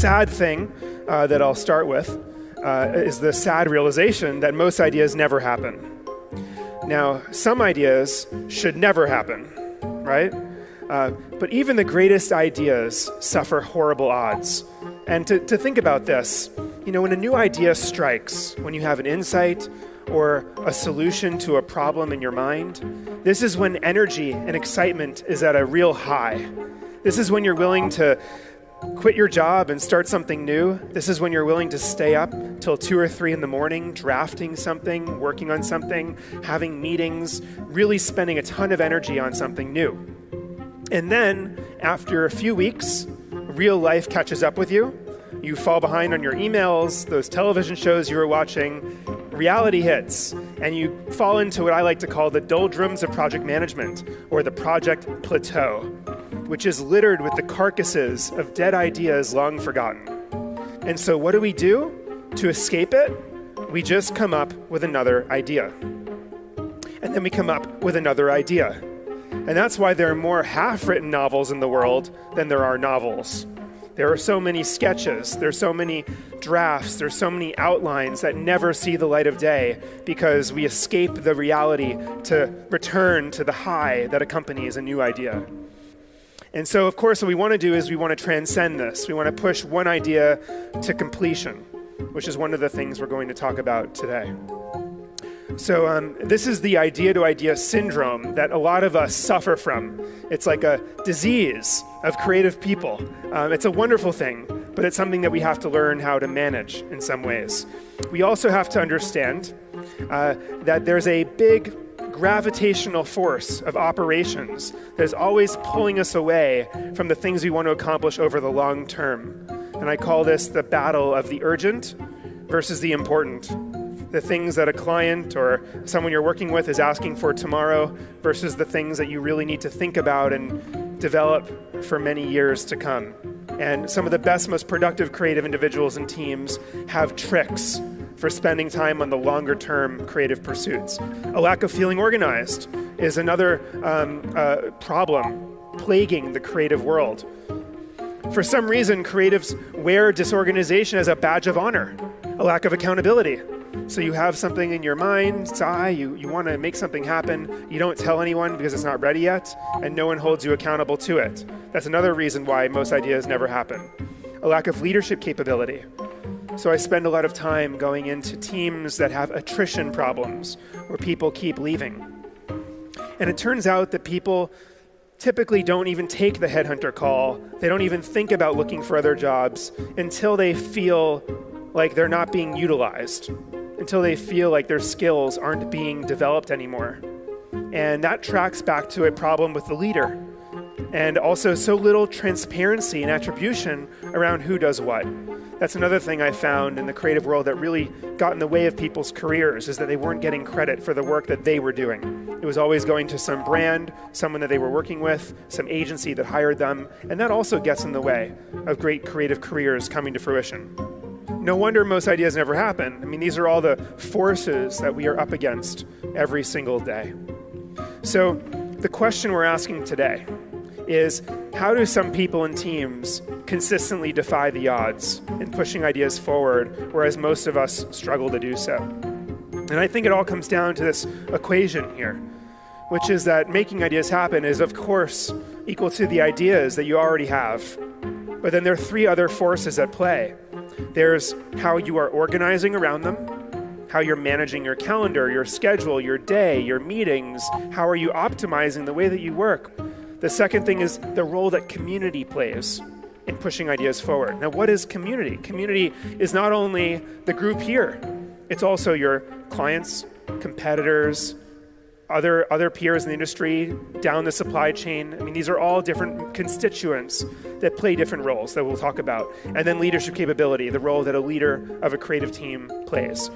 sad thing that I'll start with is the sad realization that most ideas never happen. Now, some ideas should never happen, right? But even the greatest ideas suffer horrible odds. And to think about this, when a new idea strikes, when you have an insight or a solution to a problem in your mind, this is when energy and excitement is at a real high. This is when you're willing to quit your job and start something new. This is when you're willing to stay up till 2 or 3 in the morning, drafting something, working on something, having meetings, really spending a ton of energy on something new. And then, after a few weeks, real life catches up with you. You fall behind on your emails, those television shows you were watching. Reality hits, and you fall into what I like to call the doldrums of project management, or the project plateau, which is littered with the carcasses of dead ideas long forgotten. And so what do we do to escape it? We just come up with another idea. And then we come up with another idea. And that's why there are more half-written novels in the world than there are novels. There are so many sketches, there's so many drafts, there's so many outlines that never see the light of day because we escape the reality to return to the high that accompanies a new idea. And so, of course, what we want to do is we want to transcend this. We want to push one idea to completion, which is one of the things we're going to talk about today. So this is the idea-to-idea syndrome that a lot of us suffer from. It's like a disease of creative people. It's a wonderful thing, but it's something that we have to learn how to manage in some ways. We also have to understand that there's a big gravitational force of operations that is always pulling us away from the things we want to accomplish over the long term. And I call this the battle of the urgent versus the important. The things that a client or someone you're working with is asking for tomorrow versus the things that you really need to think about and develop for many years to come. And some of the best, most productive creative individuals and teams have tricks for spending time on the longer-term creative pursuits. A lack of feeling organized is another problem plaguing the creative world. For some reason, creatives wear disorganization as a badge of honor, a lack of accountability. So you have something in your mind's eye, you want to make something happen, you don't tell anyone because it's not ready yet, and no one holds you accountable to it. That's another reason why most ideas never happen. A lack of leadership capability. So I spend a lot of time going into teams that have attrition problems, where people keep leaving. And it turns out that people typically don't even take the headhunter call. They don't even think about looking for other jobs until they feel like they're not being utilized, until they feel like their skills aren't being developed anymore. And that tracks back to a problem with the leader. And also so little transparency and attribution around who does what. That's another thing I found in the creative world that really got in the way of people's careers, is that they weren't getting credit for the work that they were doing. It was always going to some brand, someone that they were working with, some agency that hired them, and that also gets in the way of great creative careers coming to fruition. No wonder most ideas never happen. I mean, these are all the forces that we are up against every single day. So the question we're asking today is, how do some people and teams consistently defy the odds in pushing ideas forward, whereas most of us struggle to do so? And I think it all comes down to this equation here, which is that making ideas happen is, of course, equal to the ideas that you already have. But then there are 3 other forces at play. There's how you are organizing around them, how you're managing your calendar, your schedule, your day, your meetings, how are you optimizing the way that you work. The second thing is the role that community plays in pushing ideas forward. Now, what is community? Community is not only the group here, it's also your clients, competitors, other peers in the industry, down the supply chain. I mean, these are all different constituents that play different roles that we'll talk about. And then leadership capability, the role that a leader of a creative team plays.